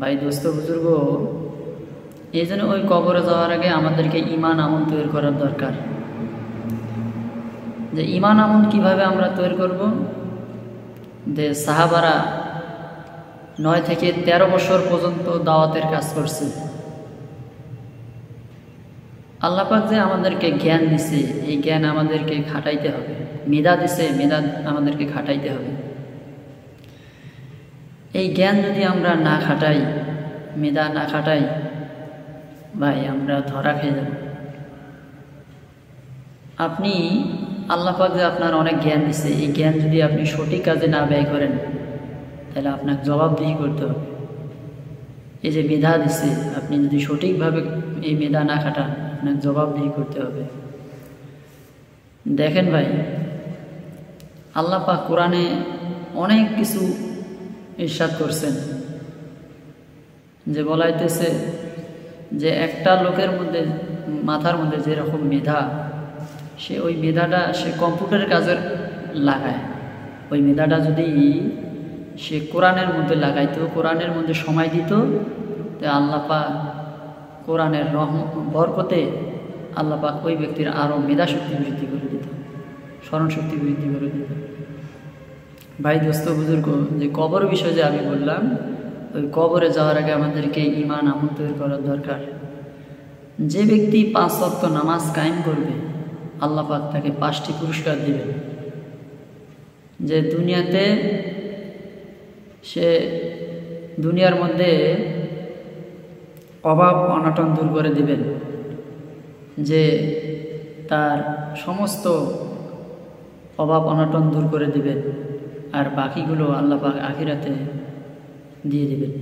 ভাই দোস্ত বুজুর্গ, এই জন্য ওই কবরে যাওয়ার আগে আমাদেরকে ঈমান আমল তৈরি করার দরকার। যে ঈমান আমল কিভাবে আমরা তৈরি করব? যে সাহাবারা 9 থেকে 13 বছর পর্যন্ত দাওয়াতের কাজ করছে। আল্লাহ পাক যে আমাদেরকে জ্ঞান দিছে, এই জ্ঞান আমাদেরকে খাটাইতে হবে। মেধা দিছে, মেধা আমাদেরকে খাটাইতে হবে। এই জ্ঞান যদি আমরা না খাটাই, মেধা না খাটাই, ভাই আমরা ধরা খেয়ে যাব। আপনি আল্লাহ পাক যে আপনার অনেক জ্ঞান দিছে, এই জ্ঞান যদি আপনি সঠিক কাজে না ব্যয় করেন, তাহলে আপনাকে জবাবদিহি করতে হবে। এই যে মেধা দিছে, আপনি যদি সঠিকভাবে এই মেধা না খাটান, আপনাকে জবাবদিহি করতে হবে। দেখেন ভাই, আল্লাহ পাক কোরআনে অনেক কিছু ইরশাদ করছেন, যে বলাইতেছে যে একটা লোকের মধ্যে মাথার মধ্যে যেরকম মেধা, সে ওই মেধাটা সে কম্পিউটারের কাজে লাগায়। ওই মেধাটা যদি সে কোরআনের মধ্যে লাগাইতো, কোরআনের মধ্যে সময় দিত, তো আল্লাহ পাক কোরআনের বরকতে আল্লাহ পাক ওই ব্যক্তির আরও মেধাশক্তি বৃদ্ধি করে দিত, স্মরণশক্তি বৃদ্ধি করে দিত। ভাই দোস্ত বুজুর্গ, যে কবর বিষয়ে যে আমি বললাম, ওই কবরে যাওয়ার আগে আমাদেরকে ঈমান আমল তৈরি করার দরকার। যে ব্যক্তি 5 ওয়াক্ত নামাজ কায়েম করবে, আল্লাহ পাক তাকে 5টি পুরস্কার দিবেন। যে দুনিয়াতে সে দুনিয়ার মধ্যে অভাব অনটন দূর করে দিবেন, যে তার সমস্ত অভাব অনটন দূর করে দিবেন, আর বাকিগুলো আল্লাহ পাক আখিরাতে দিয়ে দিবেন।